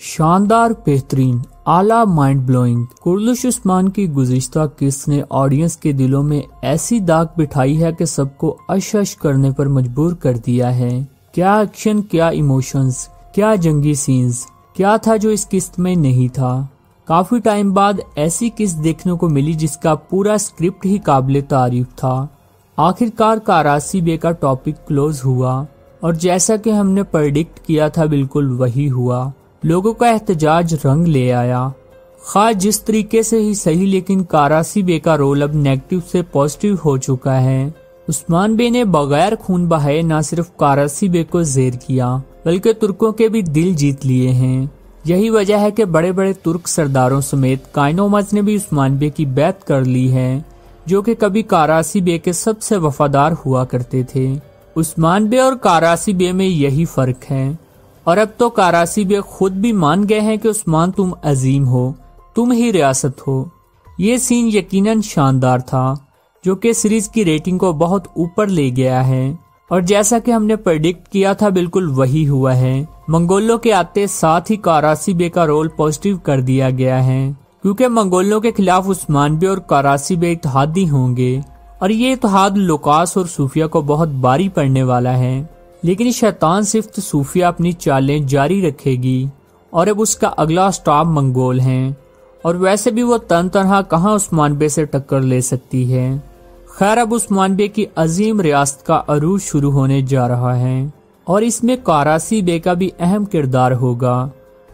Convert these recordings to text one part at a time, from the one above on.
शानदार, बेहतरीन, आला, माइंड ब्लोइंग। कुर्लुश उस्मान की गुज़िश्ता किस्त ने ऑडियंस के दिलों में ऐसी दाग बिठाई है कि सबको अश करने पर मजबूर कर दिया है। क्या एक्शन, क्या इमोशंस, क्या जंगी सीन्स, क्या था जो इस किस्त में नहीं था। काफी टाइम बाद ऐसी किस्त देखने को मिली जिसका पूरा स्क्रिप्ट ही काबिले तारीफ था। आखिरकार कारासी बे का टॉपिक क्लोज हुआ और जैसा कि हमने प्रेडिक्ट किया था बिल्कुल वही हुआ। लोगों का एहतजाज रंग ले आया, खा जिस तरीके से ही सही, लेकिन कारासी बे का रोल अब नेगेटिव से पॉजिटिव हो चुका है। उस्मान बे ने बगैर खून बहाए न सिर्फ कारासी बे को जेर किया बल्कि तुर्कों के भी दिल जीत लिए हैं। यही वजह है कि बड़े बड़े तुर्क सरदारों समेत कायनोमज ने भी उस्मान बे की बैत कर ली है, जो कि कभी कारासी बे के सबसे वफादार हुआ करते थे। उस्मान बे और कारासी बे में यही फर्क है और अब तो कारासी बे खुद भी मान गए हैं कि उस्मान तुम अजीम हो, तुम ही रियासत हो। ये सीन यकीनन शानदार था जो कि सीरीज की रेटिंग को बहुत ऊपर ले गया है और जैसा कि हमने प्रेडिक्ट किया था बिल्कुल वही हुआ है। मंगोलों के आते साथ ही कारासी बे का रोल पॉजिटिव कर दिया गया है क्योंकि मंगोलों के खिलाफ उस्मान बे और कारासी बे इत्तेहादी होंगे और ये इत्तेहाद लुकास और सूफिया को बहुत भारी पड़ने वाला है। लेकिन शैतान सिफ्त सूफिया अपनी चालें जारी रखेगी और अब उसका अगला स्टॉप मंगोल हैं और वैसे भी वो तन तनहा कहाँ उस्मान बे से टक्कर ले सकती है। खैर, अब उस्मान बे की अजीम रियासत का अरूज शुरू होने जा रहा है और इसमें कारासी बे का भी अहम किरदार होगा।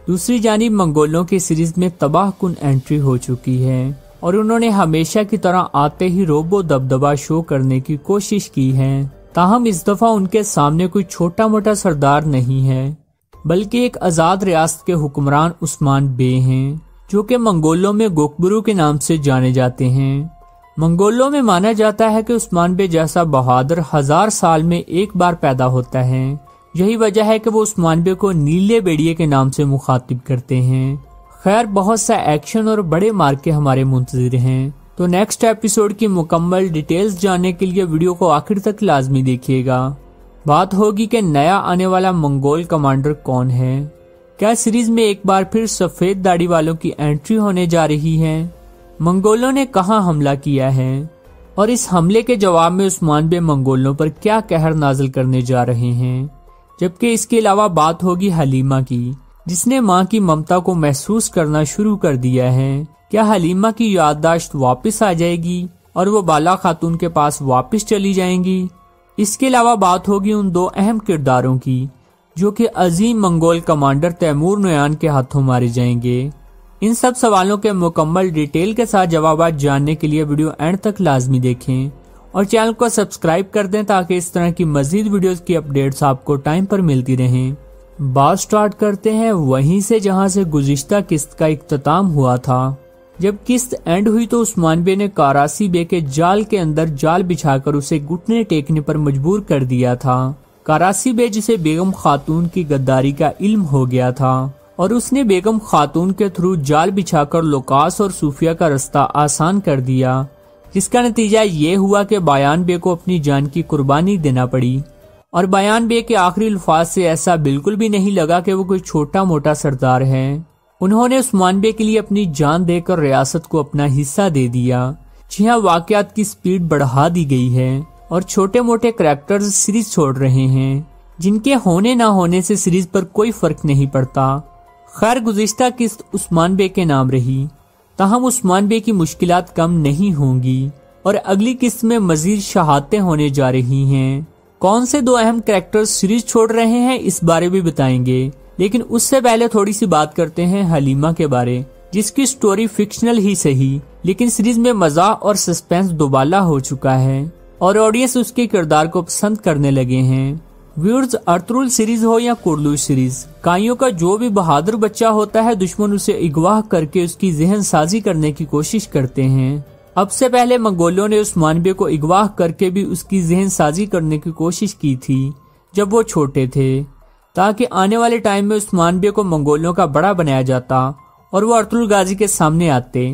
दूसरी जानिब मंगोलों की सीरीज में तबाहकुन एंट्री हो चुकी है और उन्होंने हमेशा की तरह आते ही रोबो दबदबा शो करने की कोशिश की है। ताहम इस दफा उनके सामने कोई छोटा मोटा सरदार नहीं है बल्कि एक आजाद रियासत के हुक्मरान उस्मान बे हैं जो कि मंगोलों में गोकबरू के नाम से जाने जाते हैं। मंगोलों में माना जाता है कि उस्मान बे जैसा बहादुर 1000 साल में एक बार पैदा होता है। यही वजह है कि वो उस्मान बे को नीले बेड़िए के नाम से मुखातिब करते हैं। खैर, बहुत सा एक्शन और बड़े मार्के हमारे मुंतजिर हैं, तो नेक्स्ट एपिसोड की मुकम्मल डिटेल्स जानने के लिए वीडियो को आखिर तक लाजमी देखिएगा। बात होगी कि नया आने वाला मंगोल कमांडर कौन है। क्या सीरीज में एक बार फिर सफेद दाढ़ी वालों की एंट्री होने जा रही है। मंगोलों ने कहां हमला किया है और इस हमले के जवाब में उस्मान बे मंगोलों पर क्या कहर नाजिल करने जा रहे हैं। जबकि इसके अलावा बात होगी हलीमा की, जिसने मां की ममता को महसूस करना शुरू कर दिया है। क्या हलीमा की याददाश्त वापस आ जाएगी और वो बाला खातून के पास वापस चली जाएंगी। इसके अलावा बात होगी उन दो अहम किरदारों की जो कि अजीम मंगोल कमांडर तैमूर नोयान के हाथों मारे जाएंगे। इन सब सवालों के मुकम्मल डिटेल के साथ जवाब जानने के लिए वीडियो एंड तक लाजमी देखें और चैनल को सब्सक्राइब कर दें ताकि इस तरह की मजीद वीडियोस की अपडेट्स आपको टाइम पर मिलती रहें। बात स्टार्ट करते हैं वहीं से जहां से गुज़िश्ता किस्त का इख्तिताम हुआ था। जब किस्त एंड हुई तो उस्मान बे ने कारासी बे के जाल के अंदर जाल बिछाकर उसे घुटने टेकने पर मजबूर कर दिया था। कारासी बे जिसे बेगम खातून की गद्दारी का इल्म हो गया था और उसने बेगम खातून के थ्रू जाल बिछाकर लुकास और सूफिया का रास्ता आसान कर दिया, जिसका नतीजा ये हुआ कि बयान बे को अपनी जान की कुर्बानी देना पड़ी। और बयान बे के आखिरी अल्फाज से ऐसा बिल्कुल भी नहीं लगा कि वो कोई छोटा मोटा सरदार है। उन्होंने उस्मान बे के लिए अपनी जान देकर रियासत को अपना हिस्सा दे दिया। जी हाँ, वाकयात की स्पीड बढ़ा दी गई है और छोटे मोटे करैक्टर्स सीरीज छोड़ रहे हैं जिनके होने ना होने से सीरीज पर कोई फर्क नहीं पड़ता। खैर, गुज़िश्ता किस्त उस्मान बे के नाम रही, ताहम उस्मान बे की मुश्किलात कम नहीं होंगी और अगली किस्त में मजीद शहादतें होने जा रही हैं। कौन से दो अहम कैरेक्टर्स सीरीज छोड़ रहे हैं इस बारे भी बताएंगे, लेकिन उससे पहले थोड़ी सी बात करते हैं हलीमा के बारे, जिसकी स्टोरी फिक्शनल ही सही लेकिन सीरीज में मजा और सस्पेंस दोबाला हो चुका है और ऑडियंस उसके किरदार को पसंद करने लगे हैं। व्यूअर्स, अर्तुगरुल सीरीज हो या कुर्लुश सीरीज, काइयों का जो भी बहादुर बच्चा होता है दुश्मन उसे अगवा करके उसकी जहन साजी करने की कोशिश करते हैं। अब से पहले मंगोलों ने उस्मान बे को अगवा करके भी उसकी जहन साजी करने की कोशिश की थी जब वो छोटे थे, ताकि आने वाले टाइम में उस्मान बे को मंगोलों का बड़ा बनाया जाता और वो अर्तुगरुल गाजी के सामने आते।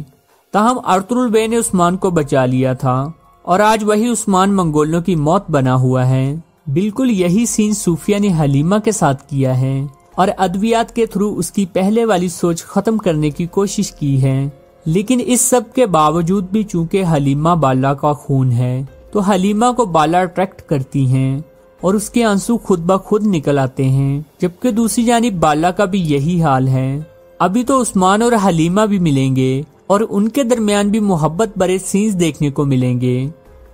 ताहम अर्तुगरुल बे ने उस्मान को बचा लिया था और आज वही उस्मान मंगोलों की मौत बना हुआ है। बिल्कुल यही सीन सूफिया ने हलीमा के साथ किया है। और अद्वियात के थ्रू उसकी पहले वाली सोच खत्म करने की कोशिश की है। लेकिन इस सब के बावजूद भी चूंकि हलीमा बाला का खून है तो हलीमा को बाला अट्रैक्ट करती हैं और उसके आंसू खुद ब खुद निकल आते हैं, जबकि दूसरी जानिब बाला का भी यही हाल है। अभी तो उस्मान और हलीमा भी मिलेंगे और उनके दरमियान भी मोहब्बत भरे सीन्स देखने को मिलेंगे।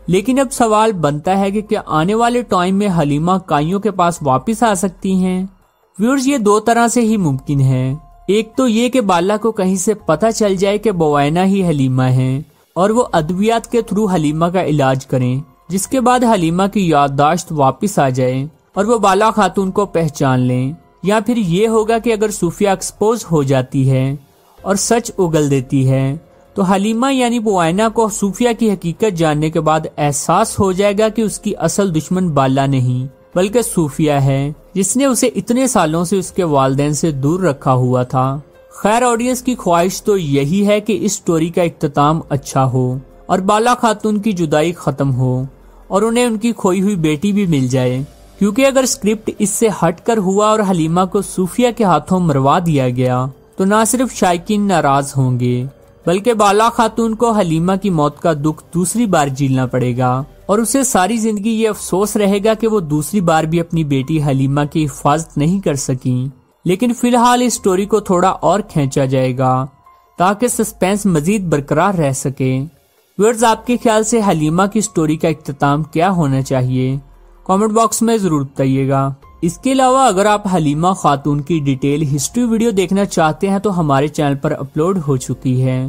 लेकिन अब सवाल बनता है कि क्या आने वाले टाइम में हलीमा काइयों के पास वापस आ सकती हैं? व्यूअर्स, ये दो तरह से ही मुमकिन है। एक तो ये कि बाला को कहीं से पता चल जाए कि बोवाइना ही हलीमा है और वो अद्वियात के थ्रू हलीमा का इलाज करें, जिसके बाद हलीमा की याददाश्त वापस आ जाए और वो बाला खातून को पहचान लें। या फिर ये होगा कि अगर सूफिया एक्सपोज हो जाती है और सच उगल देती है तो हलीमा यानी बोवाइना को सूफिया की हकीकत जानने के बाद एहसास हो जाएगा कि उसकी असल दुश्मन बाला नहीं बल्कि सूफिया है, जिसने उसे इतने सालों से उसके वालिदैन से दूर रखा हुआ था। खैर, ऑडियंस की ख्वाहिश तो यही है कि इस स्टोरी का इख्तिताम अच्छा हो और बाला खातून की जुदाई खत्म हो और उन्हें उनकी खोई हुई बेटी भी मिल जाए, क्योंकि अगर स्क्रिप्ट इससे हटकर हुआ और हलीमा को सूफिया के हाथों मरवा दिया गया तो ना सिर्फ शायकीन नाराज होंगे बल्कि बाला खातून को हलीमा की मौत का दुख दूसरी बार झेलना पड़ेगा और उसे सारी जिंदगी ये अफसोस रहेगा कि वो दूसरी बार भी अपनी बेटी हलीमा की हिफाजत नहीं कर सकी। लेकिन फिलहाल इस स्टोरी को थोड़ा और खींचा जाएगा ताकि सस्पेंस मजीद बरकरार रह सके। व्यूअर्स, आपके ख्याल से हलीमा की स्टोरी का इख्तिताम क्या होना चाहिए? कमेंट बॉक्स में जरूर बताइएगा। इसके अलावा अगर आप हलीमा खातून की डिटेल हिस्ट्री वीडियो देखना चाहते हैं तो हमारे चैनल पर अपलोड हो चुकी है।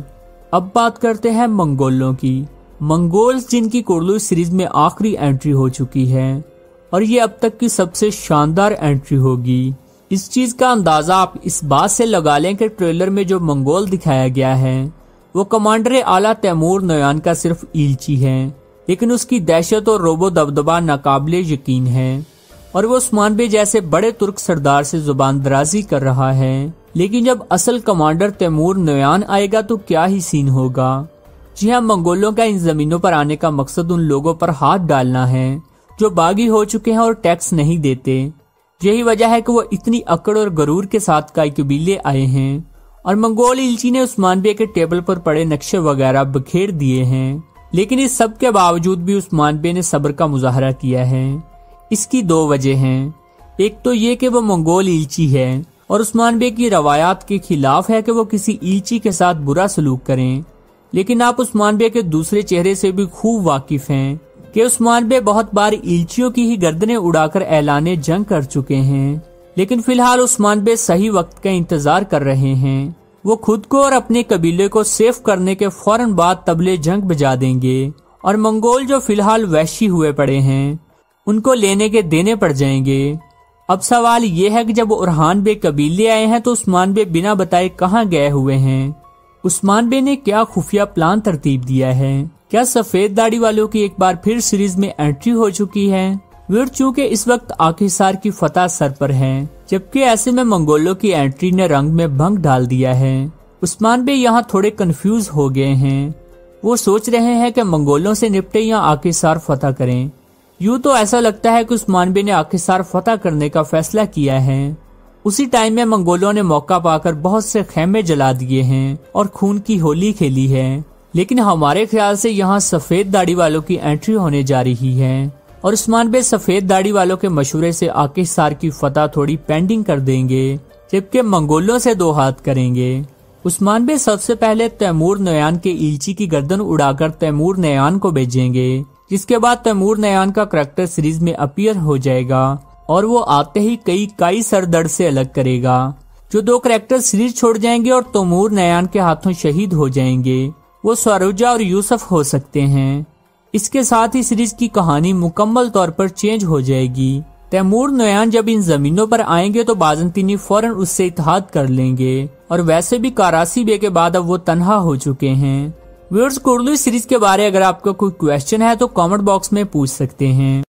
अब बात करते हैं मंगोलों की। मंगोल्स जिनकी कुर्लू सीरीज में आखिरी एंट्री हो चुकी है और ये अब तक की सबसे शानदार एंट्री होगी। इस चीज का अंदाजा आप इस बात से लगा लें कि ट्रेलर में जो मंगोल दिखाया गया है वो कमांडर आला तैमूर नोयान का सिर्फ इल्ची है, लेकिन उसकी दहशत और रोबो दबदबा नाकाबिले यकीन है और वो उस्मान बे जैसे बड़े तुर्क सरदार से जुबान दराजी कर रहा है। लेकिन जब असल कमांडर तैमूर नोयान आएगा तो क्या ही सीन होगा। जी हाँ, मंगोलों का इन जमीनों पर आने का मकसद उन लोगों पर हाथ डालना है जो बागी हो चुके हैं और टैक्स नहीं देते। यही वजह है कि वो इतनी अकड़ और गरूर के साथ कई कबीले आए हैं और मंगोल इल्ची ने उस्मान बे के टेबल पर पड़े नक्शे वगैरह बखेर दिए हैं। लेकिन इस सब के बावजूद भी उस्मान बे ने सब्र का मुजाहरा किया है। इसकी दो वजह हैं। एक तो ये कि वो मंगोल इल्ची है और उस्मान बे की रवायात के खिलाफ है कि वो किसी इल्ची के साथ बुरा सलूक करें। लेकिन आप उस्मान बे के दूसरे चेहरे से भी खूब वाकिफ हैं कि उस्मान बे बहुत बार इल्चियों की ही गर्दनें उड़ाकर ऐलाने जंग कर चुके हैं। लेकिन फिलहाल उस्मान बे सही वक्त का इंतजार कर रहे हैं। वो खुद को और अपने कबीले को सेफ करने के फौरन बाद तबले जंग बजा देंगे और मंगोल जो फिलहाल वैशी हुए पड़े हैं उनको लेने के देने पड़ जाएंगे। अब सवाल ये है कि जब उरहान बे कबीले आए हैं तो उस्मान बे बिना बताए कहाँ गए हुए हैं? उस्मान बे ने क्या खुफिया प्लान तरतीब दिया है? क्या सफेद दाढ़ी वालों की एक बार फिर सीरीज में एंट्री हो चुकी है? वीर, चूंकि इस वक्त आखिरकार की फतह सर पर है, जबकि ऐसे में मंगोलों की एंट्री ने रंग में भंग डाल दिया है। उस्मान बे यहाँ थोड़े कंफ्यूज हो गए हैं। वो सोच रहे हैं कि मंगोलों से निपटे या आखिरकार फतह करें। यूं तो ऐसा लगता है कि उस्मान बे ने आखिरकार फतह करने का फैसला किया है। उसी टाइम में मंगोलों ने मौका पाकर बहुत से खेमे जला दिए हैं और खून की होली खेली है। लेकिन हमारे ख्याल से यहाँ सफेद दाढ़ी वालों की एंट्री होने जा रही है और उस्मान बे सफेद दाढ़ी वालों के मशवरे से आखिरकार की फतह थोड़ी पेंडिंग कर देंगे, जबकि मंगोलों से दो हाथ करेंगे। उस्मान बे सबसे पहले तैमूर नयान के इल्ची की गर्दन उड़ाकर तैमूर नयान को भेजेंगे, जिसके बाद तैमूर नयान का करैक्टर सीरीज में अपीयर हो जाएगा और वो आते ही कई सर दर्द से अलग करेगा। जो दो करैक्टर सीरीज छोड़ जाएंगे और तैमूर नयान के हाथों शहीद हो जाएंगे वो सरूजा और यूसुफ हो सकते हैं। इसके साथ ही सीरीज की कहानी मुकम्मल तौर पर चेंज हो जाएगी। तैमूर नयान जब इन जमीनों पर आएंगे तो बाज़ंतीनी फौरन उससे इत्तेहाद कर लेंगे और वैसे भी कारासी बे के बाद अब वो तन्हा हो चुके हैं। व्यूअर्स, कुर्लू सीरीज के बारे अगर आपका कोई क्वेश्चन है तो कमेंट बॉक्स में पूछ सकते हैं।